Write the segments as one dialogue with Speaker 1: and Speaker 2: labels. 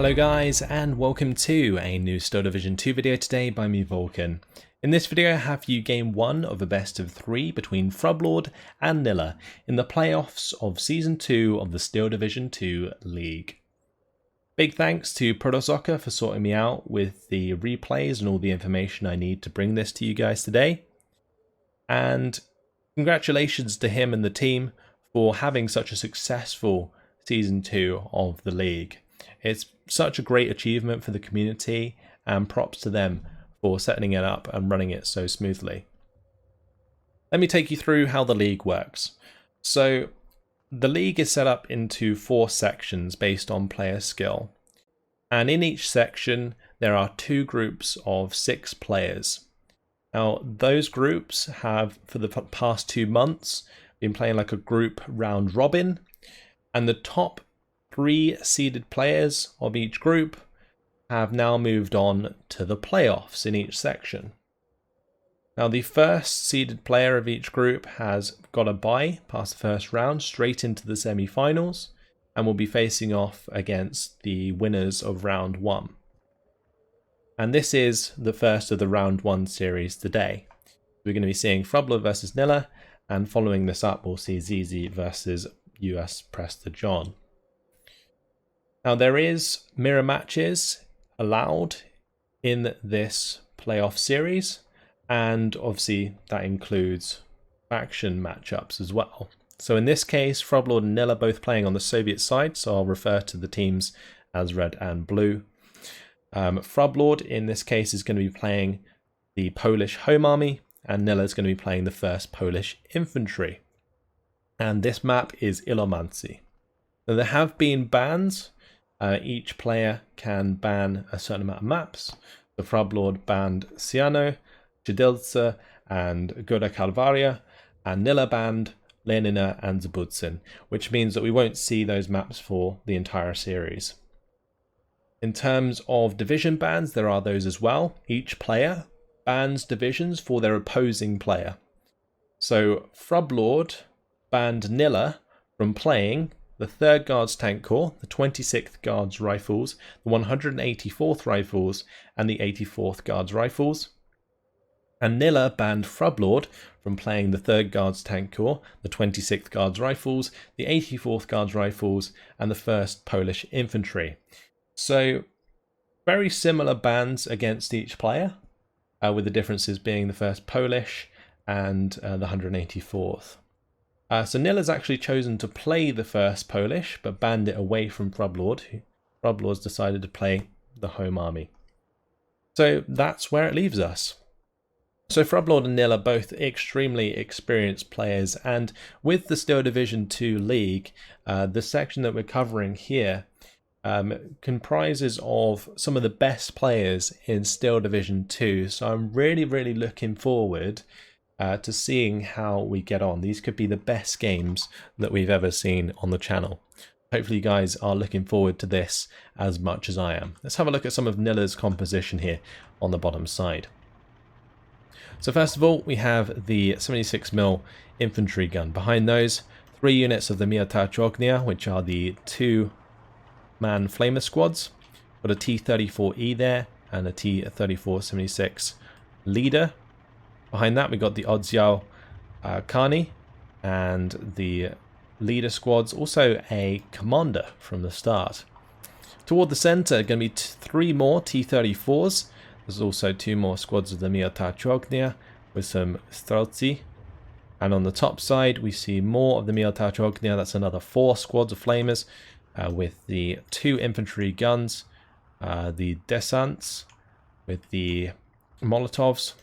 Speaker 1: Hello guys, and welcome to a new Steel Division 2 video today by me, Vulcan. In this video I have for you game 1 of a best of 3 between Frubblord and Nilla in the playoffs of Season 2 of the Steel Division 2 League. Big thanks to ProtoSoccer for sorting me out with the replays and all the information I need to bring this to you guys today. And congratulations to him and the team for having such a successful Season 2 of the League. It's such a great achievement for the community, and props to them for setting it up and running it so smoothly. Let me take you through how the league works. So the league is set up into 4 sections based on player skill, and in each section there are 2 groups of 6 players. Now those groups have for the past 2 months been playing like a group round robin, and the top 3 seeded players of each group have now moved on to the playoffs in each section. Now the first seeded player of each group has got a bye past the first round straight into the semi-finals and will be facing off against the winners of round 1. And this is the first of the round 1 series today. We're going to be seeing Frubblord versus Nilla, and following this up we'll see ZZ versus US Prester John. Now there is mirror matches allowed in this playoff series, and obviously that includes faction matchups as well. So in this case, Frubblord and Nilla both playing on the Soviet side, so I'll refer to the teams as red and blue. Frubblord in this case is going to be playing the Polish Home Army, and Nilla is going to be playing the 1st Polish Infantry. And this map is Ilomantsi. Now there have been bans. Each player can ban a certain amount of maps. The Frubblord banned Siano, Chidilce, and Goda Calvaria, and Nilla banned Lenina and Zabudzin, which means that we won't see those maps for the entire series. In terms of division bans, there are those as well. Each player bans divisions for their opposing player. So Frubblord banned Nilla from playing the 3rd Guards Tank Corps, the 26th Guards Rifles, the 184th Rifles, and the 84th Guards Rifles. And Nilla banned Frubblord from playing the 3rd Guards Tank Corps, the 26th Guards Rifles, the 84th Guards Rifles, and the 1st Polish Infantry. So very similar bans against each player, with the differences being the 1st Polish and the 184th. So Nilla's actually chosen to play the 1st Polish, but banned it away from Frubblord. Frubblord's decided to play the Home Army. So that's where it leaves us. So Frubblord and Nilla are both extremely experienced players, and with the Steel Division 2 League, the section that we're covering here comprises of some of the best players in Steel Division 2. So I'm really looking forward to seeing how we get on. These could be the best games that we've ever seen on the channel. Hopefully you guys are looking forward to this as much as I am. Let's have a look at some of Nilla's composition here on the bottom side. So first of all, we have the 76mm infantry gun. Behind those, 3 units of the Miotarch Ognia, which are the 2-man flamer squads. Got a T-34E there and a T-3476 leader. Behind that we got the Odział Kani and the leader squads, also a commander from the start. Toward the centre are going to be 3 more T-34s. There's also 2 more squads of the Miotarch Ognia with some Strelci. And on the top side we see more of the Miotarch Ognia. That's another 4 squads of flamers with the 2 infantry guns, the Desants with the Molotovs,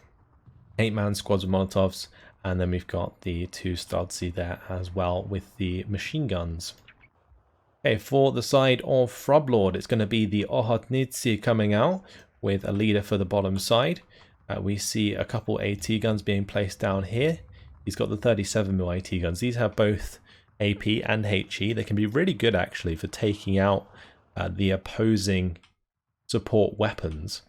Speaker 1: 8-man squads of Molotovs, and then we've got the 2 Strelci there as well with the machine guns. Okay, for the side of Frubblord, it's going to be the Ochotnicy coming out with a leader for the bottom side. We see a couple AT guns being placed down here. He's got the 37mm AT guns. These have both AP and HE. They can be really good actually for taking out the opposing support weapons.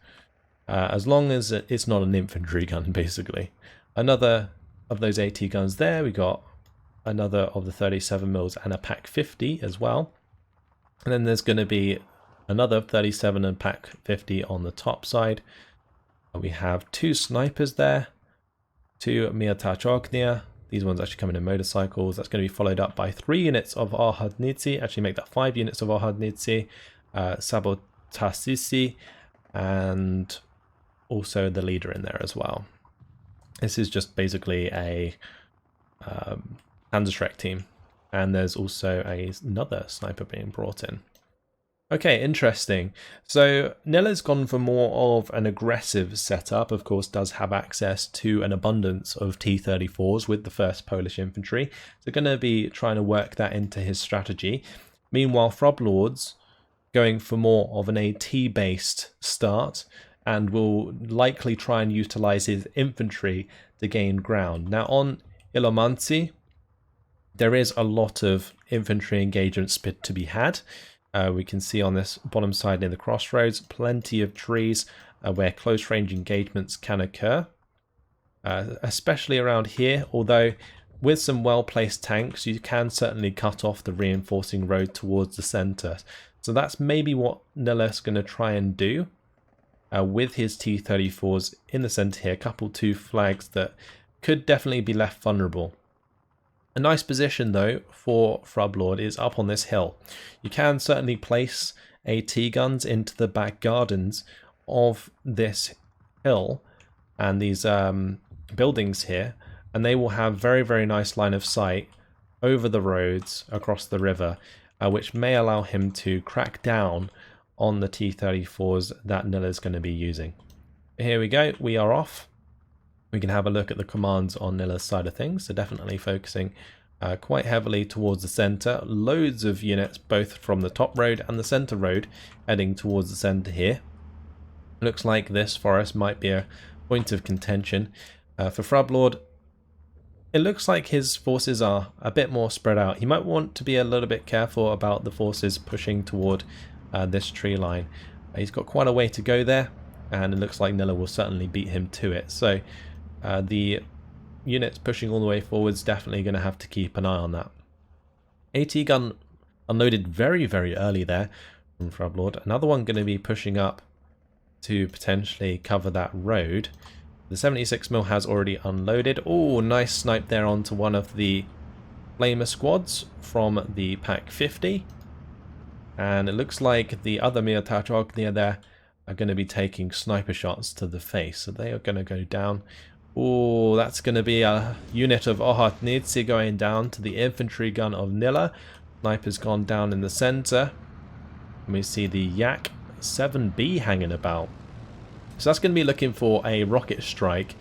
Speaker 1: As long as it's not an infantry gun, basically. Another of those AT guns there. We got another of the 37mm and a Pak 50 as well. And then there's going to be another 37 and pack 50 on the top side. We have 2 snipers there, 2 Miotachognia. These ones actually come in motorcycles. That's going to be followed up by 3 units of Ochotnicy. Actually make that 5 units of Ochotnicy, Sabotasisi, and also the leader in there as well. This is just basically a Panzerschreck team. And there's also another sniper being brought in. Okay, interesting. So Nilla's gone for more of an aggressive setup. Of course, does have access to an abundance of T-34s with the 1st Polish Infantry. So going to be trying to work that into his strategy. Meanwhile, Frubblord's going for more of an AT-based start and will likely try and utilize his infantry to gain ground. Now on Ilomantsi, there is a lot of infantry engagements to be had. We can see on this bottom side near the crossroads, plenty of trees where close range engagements can occur, especially around here, although with some well-placed tanks you can certainly cut off the reinforcing road towards the centre. So that's maybe what Nilla's going to try and do with his T-34s in the centre here, couple 2 flags that could definitely be left vulnerable. A nice position though for Frubblord is up on this hill. You can certainly place AT guns into the back gardens of this hill and these buildings here, and they will have very nice line of sight over the roads across the river, which may allow him to crack down on the T-34s that Nilla's going to be using. Here we go, we are off. We can have a look at the commands on Nilla's side of things, so definitely focusing quite heavily towards the centre. Loads of units both from the top road and the centre road heading towards the centre here. Looks like this forest might be a point of contention. For Frubblord, it looks like his forces are a bit more spread out. He might want to be a little bit careful about the forces pushing toward this tree line. He's got quite a way to go there, and it looks like Nilla will certainly beat him to it. So the units pushing all the way forwards definitely going to have to keep an eye on that. AT gun unloaded very early there from Frubblord. Another one going to be pushing up to potentially cover that road. The 76mm has already unloaded. Oh, nice snipe there onto one of the flamer squads from the Pack 50. And it looks like the other Miotachog near there are going to be taking sniper shots to the face. So they are going to go down. Oh, that's going to be a unit of Ochotnicy going down to the infantry gun of Nilla. Sniper's gone down in the center. And we see the Yak 7B hanging about. So that's going to be looking for a rocket strike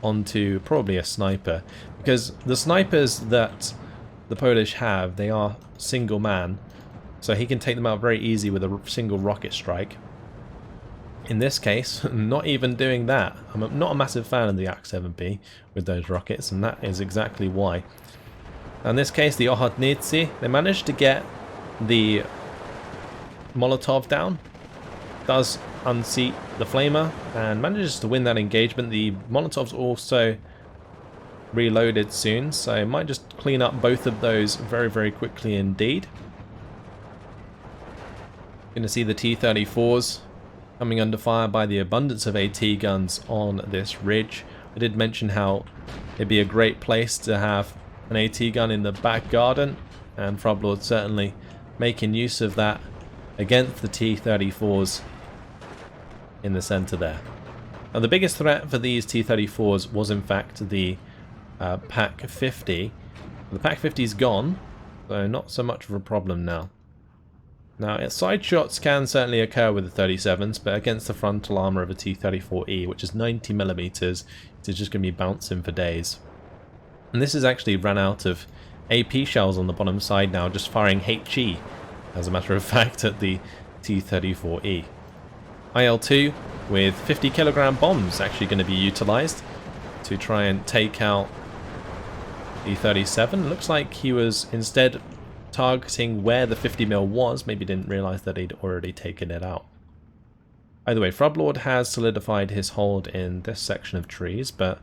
Speaker 1: onto probably a sniper. Because the snipers that the Polish have, they are single man. So he can take them out very easy with a single rocket strike. In this case, not even doing that. I'm not a massive fan of the Yak 7B with those rockets, and that is exactly why. In this case, the Ochotnicy, they managed to get the Molotov down. Does unseat the flamer and manages to win that engagement. The Molotov's also reloaded soon, so might just clean up both of those very quickly indeed. Going to see the T-34s coming under fire by the abundance of AT guns on this ridge. I did mention how it'd be a great place to have an AT gun in the back garden, and Frubblord certainly making use of that against the T-34s in the center there. Now the biggest threat for these T-34s was in fact the Pack 50. The Pack 50's gone, so not so much of a problem now. Now, side shots can certainly occur with the 37s, but against the frontal armor of a T-34E, which is 90mm, it's just going to be bouncing for days. And this has actually run out of AP shells on the bottom side now, just firing HE, as a matter of fact, at the T-34E. IL-2 with 50kg bombs actually going to be utilized to try and take out the 37. Looks like he was instead targeting where the 50mm was. Maybe didn't realize that he'd already taken it out. Either way, Frubblord has solidified his hold in this section of trees, but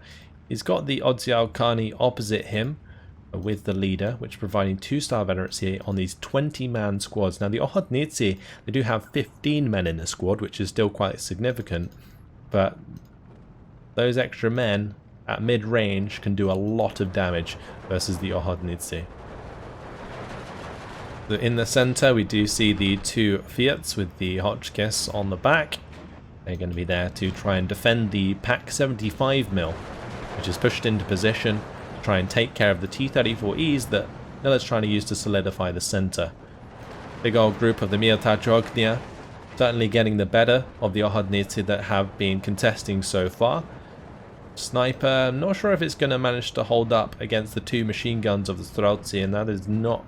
Speaker 1: he's got the Odzial Khani opposite him with the leader, which is providing 2-star veterancy on these 20-man squads. Now the Ochotnicy, they do have 15 men in the squad, which is still quite significant, but those extra men at mid-range can do a lot of damage versus the Ochotnicy. In the center, we do see the 2 Fiats with the Hotchkiss on the back. They're going to be there to try and defend the Pak 75mm, which is pushed into position to try and take care of the T-34Es that Nilla's trying to use to solidify the center. Big old group of the Miotachognia certainly getting the better of the Ochotnicy that have been contesting so far. Sniper, I'm not sure if it's going to manage to hold up against the 2 machine guns of the Streltsy, and that is not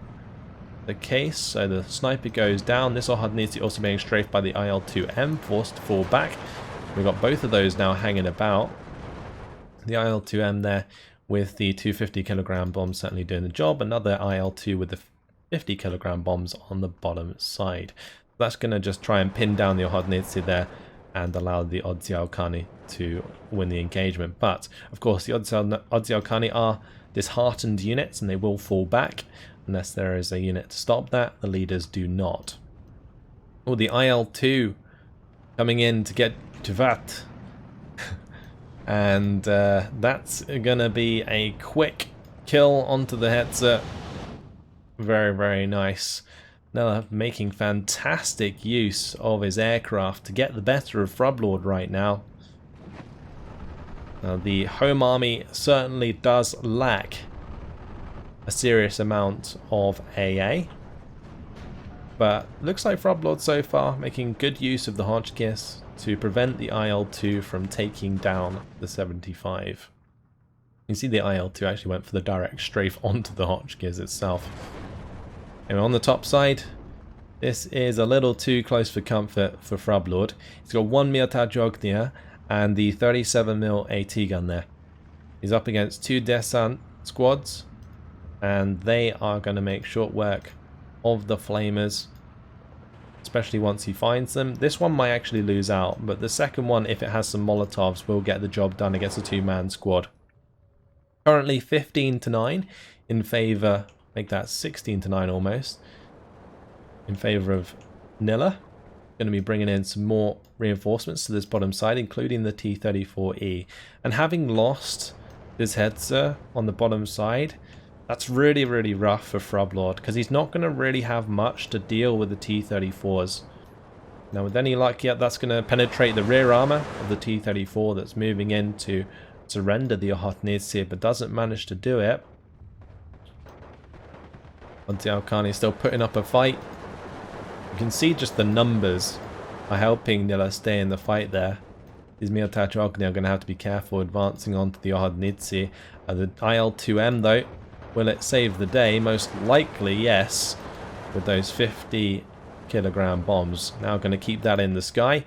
Speaker 1: the case. So the sniper goes down. This Ochotnicy also being strafed by the IL-2M, forced to fall back. We've got both of those now hanging about. The IL-2M there with the 250 kilogram bombs certainly doing the job. Another IL-2 with the 50 kilogram bombs on the bottom side. That's going to just try and pin down the Ochotnicy there and allow the Odziałkani to win the engagement. But of course the Odziałkani are disheartened units and they will fall back unless there is a unit to stop that. The leaders do not. Oh, the IL-2 coming in to get Jvat. And that's going to be a quick kill onto the Hetzer. Very, very nice. Nilla making fantastic use of his aircraft to get the better of Frubblord right now. Now, the home army certainly does lack a serious amount of AA, but looks like Frubblord so far making good use of the Hotchkiss to prevent the IL-2 from taking down the 75. You see the IL-2 actually went for the direct strafe onto the Hotchkiss itself. And on the top side, this is a little too close for comfort for Frubblord. He's got 1 Miotachognia and the 37mm AT gun there. He's up against 2 Descent squads, and they are going to make short work of the Flamers, especially once he finds them. This one might actually lose out, but the second one, if it has some Molotovs, will get the job done against a 2-man squad. Currently 15-9 in favour, make that 16-9 almost, in favour of Nilla. Going to be bringing in some more reinforcements to this bottom side, including the T-34E. And having lost this Hetzer on the bottom side, that's really, really rough for Frubblord, because he's not going to really have much to deal with the T-34s. Now, with any luck yet, that's going to penetrate the rear armour of the T-34 that's moving in to surrender the Ochotnicy, but doesn't manage to do it. Odziałkani still putting up a fight. You can see just the numbers are helping Nilla stay in the fight there. These Miotachogni are going to have to be careful advancing onto the Ochotnicy. The IL-2M though, will it save the day? Most likely, yes, with those 50 kilogram bombs. Now going to keep that in the sky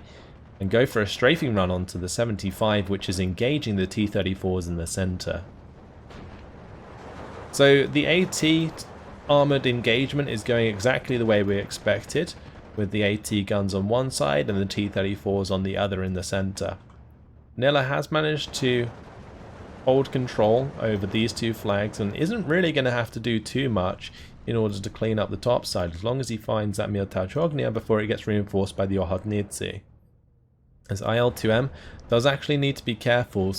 Speaker 1: and go for a strafing run onto the 75, which is engaging the T-34s in the center. So the AT armored engagement is going exactly the way we expected, with the AT guns on one side and the T-34s on the other in the center. Nilla has managed to hold control over these 2 flags and isn't really going to have to do too much in order to clean up the top side, as long as he finds that Miotachognia before it gets reinforced by the Ochotnicy. As IL-2M does actually need to be careful,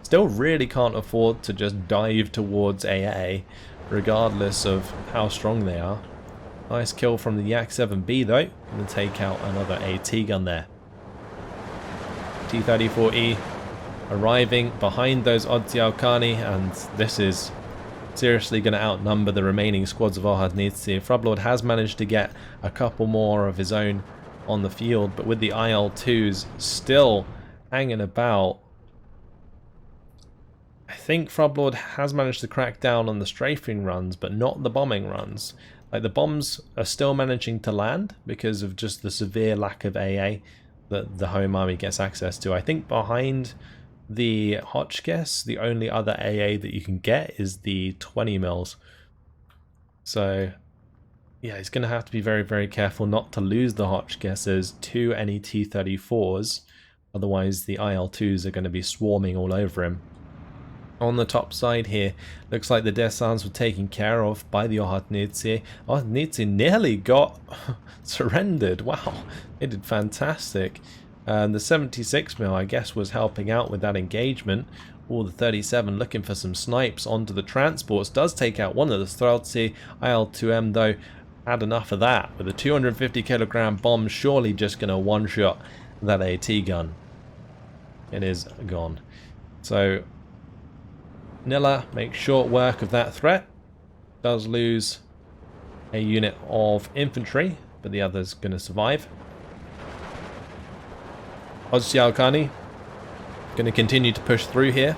Speaker 1: still really can't afford to just dive towards AA, regardless of how strong they are. Nice kill from the Yak-7B though, and take out another AT gun there. T-34E arriving behind those Odziałkani, and this is seriously going to outnumber the remaining squads of Ochotnicy. Frubblord has managed to get a couple more of his own on the field, but with the IL-2s still hanging about, I think Frubblord has managed to crack down on the strafing runs, but not the bombing runs. Like, the bombs are still managing to land because of just the severe lack of AA that the home army gets access to. I think behind the Hotchkiss, the only other AA that you can get is the 20 mils. So yeah, he's going to have to be very, very careful not to lose the Hotchkisses to any T-34s. Otherwise the IL-2s are going to be swarming all over him. On the top side here, looks like the descents were taken care of by the Ochotnicy. Ochotnicy nearly got surrendered. Wow, they did fantastic. And the 76 mil, I guess, was helping out with that engagement. All the 37 looking for some snipes onto the transports. Does take out one of the Streltsy. IL-2M, though, had enough of that. With a 250 kilogram bomb, surely just going to one-shot that AT gun. It is gone. So Nilla makes short work of that threat. Does lose a unit of infantry, but the other's going to survive. Oddziałkani going to continue to push through here.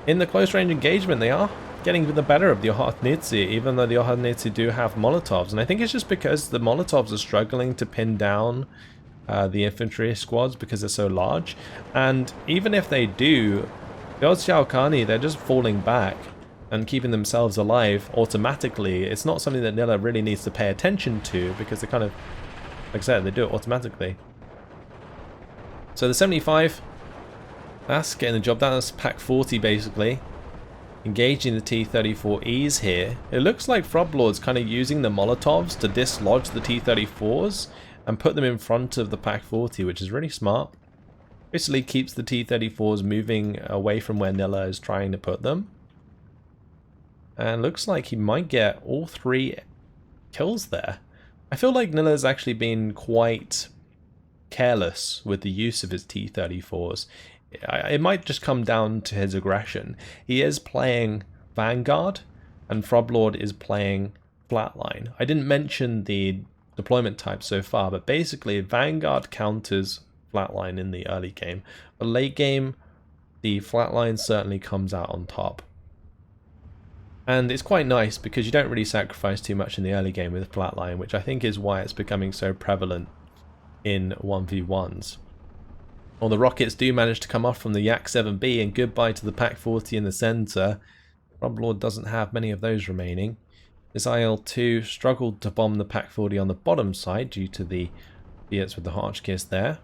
Speaker 1: In the close range engagement, they are getting the better of the Ochotnicy, even though the Ochotnicy do have Molotovs. And I think it's just because the Molotovs are struggling to pin down the infantry squads because they're so large. And even if they do, the Oddziałkani, they're just falling back and keeping themselves alive automatically. It's not something that Nilla really needs to pay attention to because they kind of, like I said, they do it automatically. So the 75, that's getting the job done. That's pack 40 basically. Engaging the T-34Es here. It looks like Frubblord's kind of using the Molotovs to dislodge the T-34s and put them in front of the pack 40, which is really smart. Basically keeps the T-34s moving away from where Nilla is trying to put them. And looks like he might get all 3 kills there. I feel like Nilla's actually been quite careless with the use of his T-34s. It might just come down to his aggression. He is playing Vanguard and Frubblord is playing Flatline. I didn't mention the deployment type so far, but basically Vanguard counters Flatline in the early game. But late game, the Flatline certainly comes out on top. And it's quite nice because you don't really sacrifice too much in the early game with Flatline, which I think is why it's becoming so prevalent in 1v1s. Well, the rockets do manage to come off from the Yak 7B, and goodbye to the Pack 40 in the center. Frubblord doesn't have many of those remaining. This IL-2 struggled to bomb the Pack 40 on the bottom side due to the hits with the Hotchkiss there.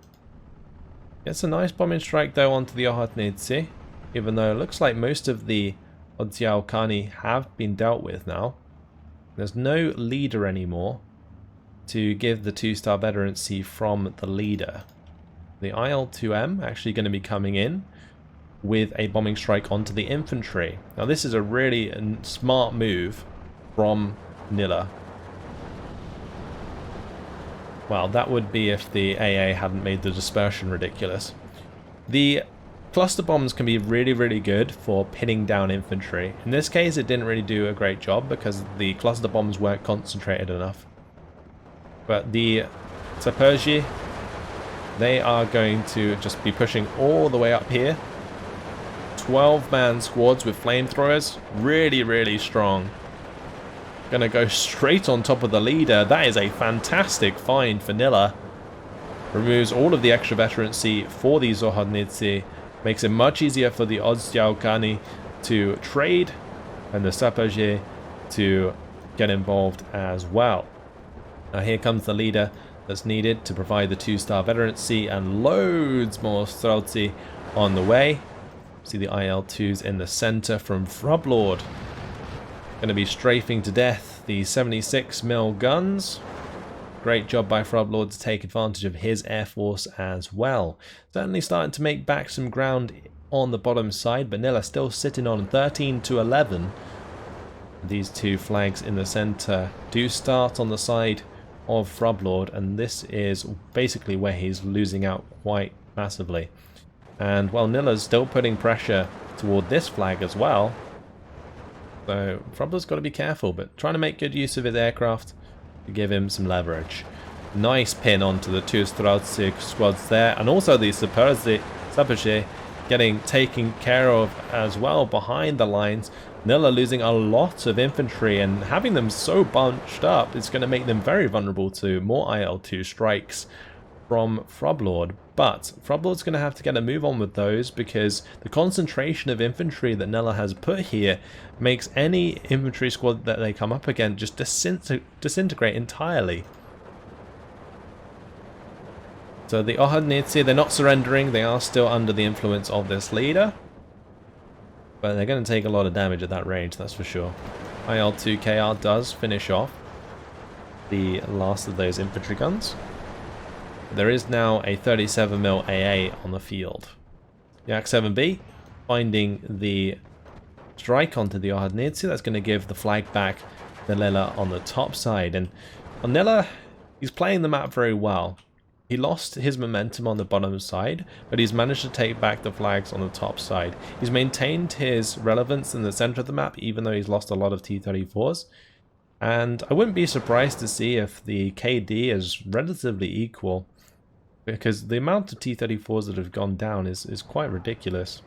Speaker 1: Gets a nice bombing strike though onto the Ochotnicy, even though it looks like most of the Oddziałkani have been dealt with now. There's no leader anymore to give the 2-star veterancy from the leader. The IL-2M actually going to be coming in with a bombing strike onto the infantry. Now this is a really smart move from Nilla. Well, that would be if the AA hadn't made the dispersion ridiculous. The cluster bombs can be really, really good for pinning down infantry. In this case, it didn't really do a great job because the cluster bombs weren't concentrated enough. But the Saperji, they are going to just be pushing all the way up here. 12-man squads with flamethrowers. Really, really strong. Gonna go straight on top of the leader. That is a fantastic find for Nilla. Removes all of the extra veterancy for the Ochotnicy. Makes it much easier for the Oddziałkani to trade and the Saperji to get involved as well. Now here comes the leader that's needed to provide the 2-star veterancy and loads more Streltsy on the way. See the IL-2s in the center from Frubblord. Going to be strafing to death the 76mm guns. Great job by Frubblord to take advantage of his air force as well. Certainly starting to make back some ground on the bottom side, but Nilla still sitting on 13-11. These 2 flags in the center do start on the side of Frubblord, and this is basically where he's losing out quite massively. And while Nilla's still putting pressure toward this flag as well, so Frubblord's got to be careful, but trying to make good use of his aircraft to give him some leverage. Nice pin onto the 2 Streltsy squads there, and also the Saperji getting taken care of as well behind the lines. Nilla losing a lot of infantry, and having them so bunched up is going to make them very vulnerable to more IL-2 strikes from Frubblord. But Frubblord's going to have to get a move on with those because the concentration of infantry that Nilla has put here makes any infantry squad that they come up against just disintegrate entirely. So the Ochotnicy, they're not surrendering, they are still under the influence of this leader. But they're going to take a lot of damage at that range, that's for sure. IL-2KR does finish off the last of those infantry guns. There is now a 37mm AA on the field. Yak 7B finding the strike onto the VulcanHDGaming. That's going to give the flag back to Nilla on the top side. And on Nilla, he's playing the map very well. He lost his momentum on the bottom side, but he's managed to take back the flags on the top side. He's maintained his relevance in the center of the map, even though he's lost a lot of T-34s. And I wouldn't be surprised to see if the KD is relatively equal, because the amount of T-34s that have gone down is quite ridiculous.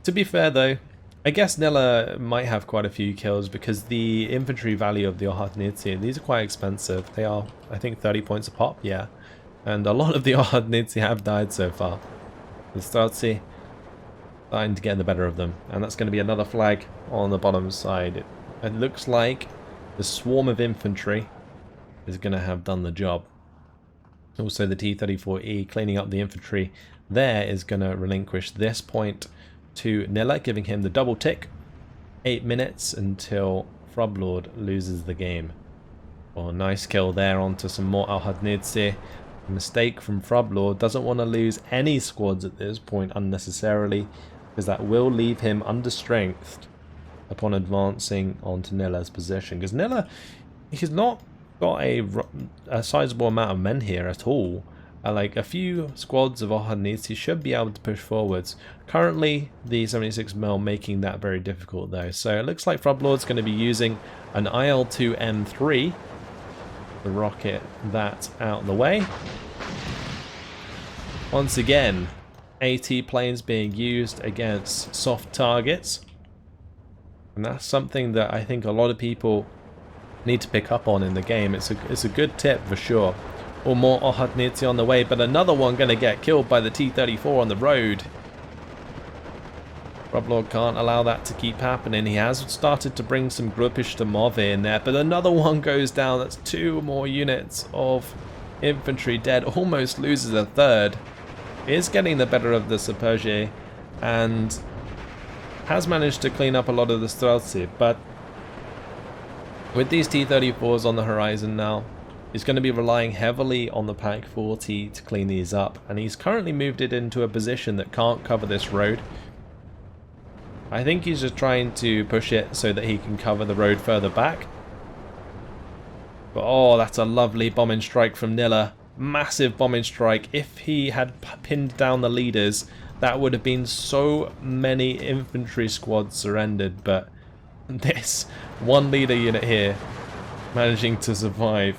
Speaker 1: To be fair though, I guess Nilla might have quite a few kills because the infantry value of the VulcanHDGaming, these are quite expensive. They are, I think, 30 points a pop, yeah. And a lot of the VulcanHDGaming have died so far. The Streltsy starting to get the better of them. And that's going to be another flag on the bottom side. It looks like the swarm of infantry is going to have done the job. Also the T-34E cleaning up the infantry there is going to relinquish this point to Nilla, giving him the double tick. 8 minutes until Frubblord loses the game. Oh, nice kill there onto some more VulcanHDGaming. Mistake from Frubblord. Doesn't want to lose any squads at this point unnecessarily, because that will leave him understrengthed upon advancing onto Nilla's position. Because Nilla, he's not got a sizable amount of men here at all. Like a few squads of VulcanHDGaming should be able to push forwards. Currently, the 76mm making that very difficult though. So it looks like Frubblord's going to be using an IL-2M3 to rocket that out the way. Once again, AT planes being used against soft targets. And that's something that I think a lot of people need to pick up on in the game. It's a good tip for sure. Or more VulcanHDGaming on the way, but another one going to get killed by the T-34 on the road. Frubblord can't allow that to keep happening. He has started to bring some Gruppishtamov in there, but another one goes down. That's 2 more units of infantry dead. Almost loses a third. Is getting the better of the Superge and has managed to clean up a lot of the Streltsy, but with these T-34s on the horizon now, he's going to be relying heavily on the Pak 40 to clean these up, and he's currently moved it into a position that can't cover this road. I think he's just trying to push it so that he can cover the road further back. But oh, that's a lovely bombing strike from Nilla. Massive bombing strike. If he had pinned down the leaders, that would have been so many infantry squads surrendered, but this one leader unit here managing to survive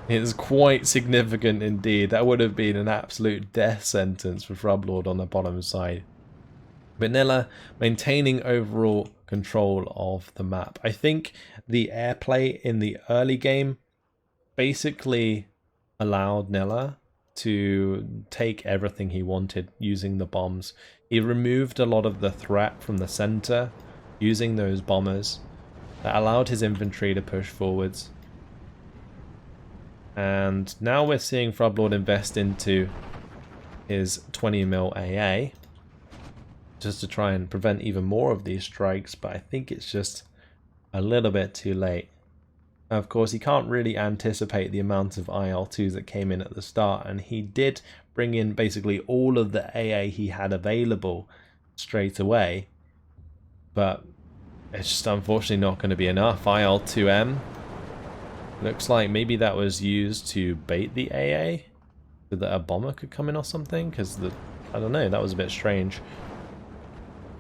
Speaker 1: is quite significant indeed. That would have been an absolute death sentence for Frubblord on the bottom side. But Nilla maintaining overall control of the map. I think the airplay in the early game basically allowed Nilla to take everything he wanted using the bombs. He removed a lot of the threat from the center using those bombers. That allowed his infantry to push forwards. And now we're seeing Frubblord invest into his 20mm AA just to try and prevent even more of these strikes, but I think it's just a little bit too late. Of course, he can't really anticipate the amount of IL-2s that came in at the start, and he did bring in basically all of the AA he had available straight away, but it's just unfortunately not going to be enough. IL-2M looks like maybe that was used to bait the AA so that a bomber could come in or something, because I don't know, that was a bit strange.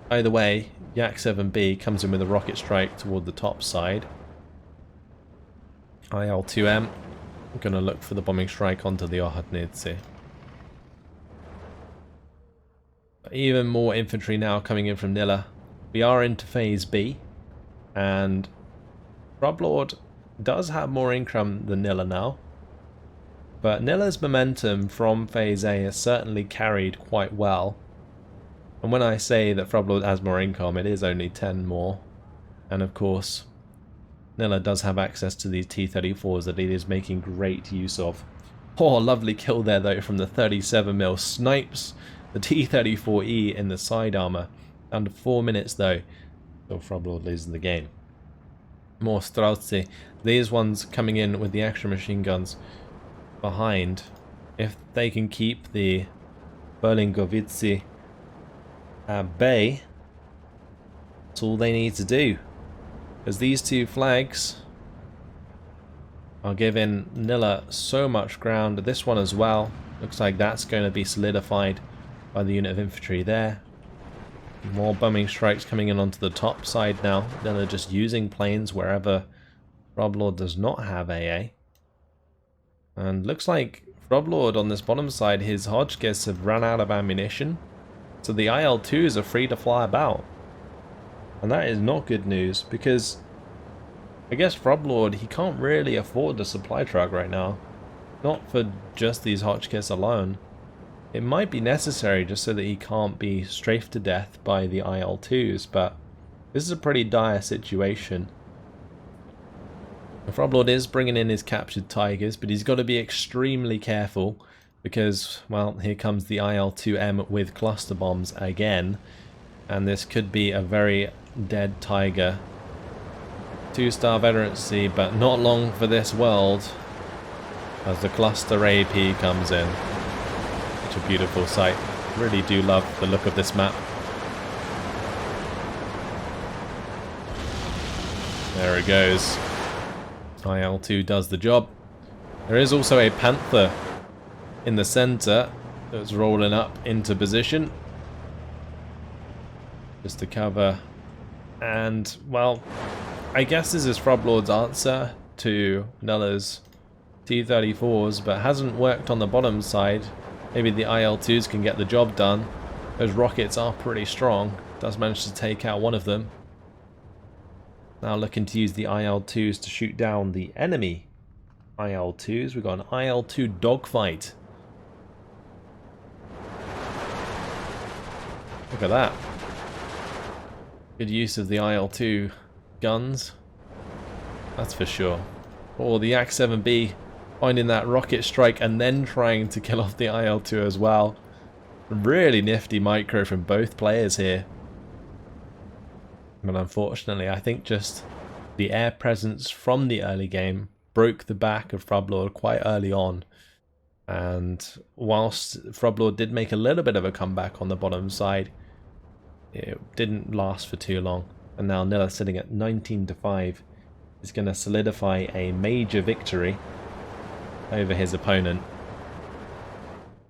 Speaker 1: Either way, Yak 7B comes in with a rocket strike toward the top side. IL-2M, I'm going to look for the bombing strike onto the VulcanHDGaming. Even more infantry now coming in from Nilla. We are into phase B, and Frubblord does have more income than Nilla now. But Nilla's momentum from phase A is certainly carried quite well. And when I say that Frubblord has more income, it is only 10 more. And of course, Nilla does have access to these T-34s that it is making great use of. Oh, lovely kill there though from the 37mm. Snipes the T-34E in the side armor. Down to 4 minutes though, till Frubblord loses the game. More Streltsy. These ones coming in with the extra machine guns behind. If they can keep the Berlingowice at bay, that's all they need to do. Because these two flags are giving Nilla so much ground. This one as well. Looks like that's going to be solidified by the unit of infantry there. More bombing strikes coming in onto the top side now. Nilla just using planes wherever Frubblord does not have AA. And looks like Frubblord on this bottom side, his Hotchkiss have run out of ammunition. So the IL-2s are free to fly about. And that is not good news, because I guess Frubblord, he can't really afford the supply truck right now. Not for just these Hotchkiss alone. It might be necessary just so that he can't be strafed to death by the IL-2s, but this is a pretty dire situation. Frubblord is bringing in his captured Tigers, but he's got to be extremely careful because, well, here comes the IL-2M with cluster bombs again, and this could be a very dead Tiger. 2-star veterancy, but not long for this world as the cluster AP comes in. Such a beautiful sight. Really do love the look of this map. There it goes. IL-2 does the job. There is also a Panther in the center that's rolling up into position just to cover. And, well, I guess this is Frubblord's answer to Nilla's T-34s, but hasn't worked on the bottom side. Maybe the IL-2s can get the job done. Those rockets are pretty strong. Does manage to take out one of them. Now looking to use the IL-2s to shoot down the enemy IL-2s. We've got an IL-2 dogfight. Look at that. Good use of the IL-2 guns. That's for sure. Or the Yak-7B finding that rocket strike and then trying to kill off the IL-2 as well. Really nifty micro from both players here. But unfortunately, I think just the air presence from the early game broke the back of Frubblord quite early on. And whilst Frubblord did make a little bit of a comeback on the bottom side, it didn't last for too long. And now Nilla sitting at 19-5 is going to solidify a major victory over his opponent.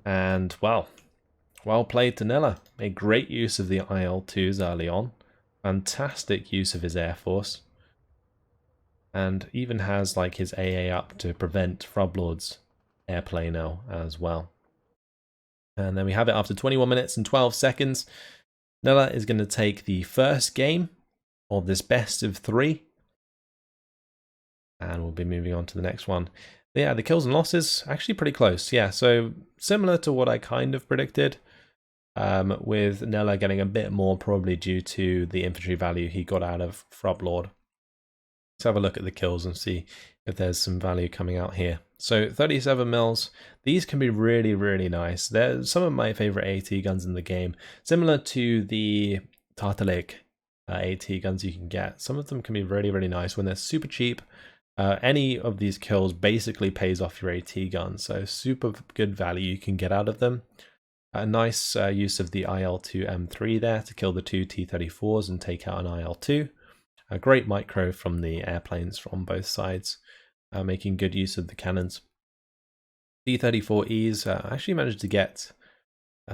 Speaker 1: And, well played to Nilla. Made great use of the IL-2s early on. Fantastic use of his Air Force. And even has like his AA up to prevent Frubblord's airplay now as well. And then we have it after 21 minutes and 12 seconds. Nilla is going to take the first game of this best of 3. And we'll be moving on to the next one. Yeah, the kills and losses, actually pretty close. Yeah, so similar to what I kind of predicted. With Nilla getting a bit more probably due to the infantry value he got out of Frubblord. Let's have a look at the kills and see if there's some value coming out here. So 37 mils. These can be really, really nice. They're some of my favorite AT guns in the game. Similar to the Tartalik AT guns you can get. Some of them can be really, really nice when they're super cheap. Any of these kills basically pays off your AT gun. So super good value you can get out of them. A nice use of the IL-2 M3 there to kill the 2 T-34s and take out an IL-2. A great micro from the airplanes from both sides, making good use of the cannons. T-34Es actually managed to get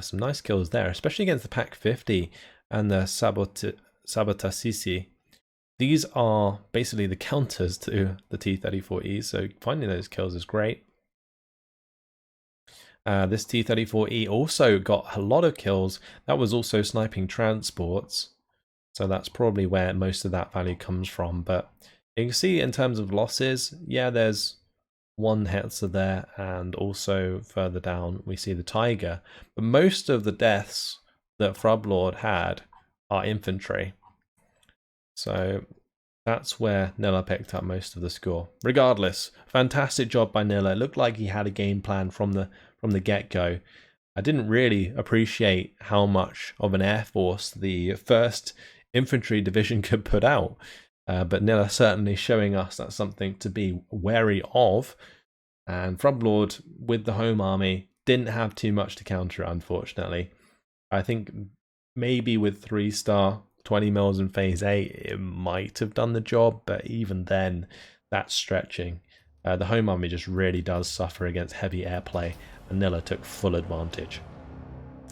Speaker 1: some nice kills there, especially against the PAC-50 and the Sabotasisi. These are basically the counters to the T-34Es, so finding those kills is great. This T-34E also got a lot of kills. That was also sniping transports. So that's probably where most of that value comes from. But you can see in terms of losses, yeah, there's one Hetzer there. And also further down, we see the Tiger. But most of the deaths that Frubblord had are infantry. So that's where Nilla picked up most of the score. Regardless, fantastic job by Nilla. It looked like he had a game plan from the get-go. I didn't really appreciate how much of an air force the 1st Infantry Division could put out. But Nilla certainly showing us that's something to be wary of. And Frubblord with the home army didn't have too much to counter it, unfortunately. I think maybe with 3-star 20 mils in phase 8 it might have done the job, but even then that's stretching. The home army just really does suffer against heavy airplay, and Nilla took full advantage.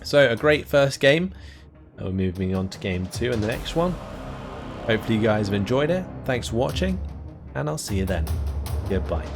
Speaker 1: So a great first game. We're moving on to game 2 in the next one. Hopefully you guys have enjoyed it. Thanks for watching, and I'll see you then. Goodbye.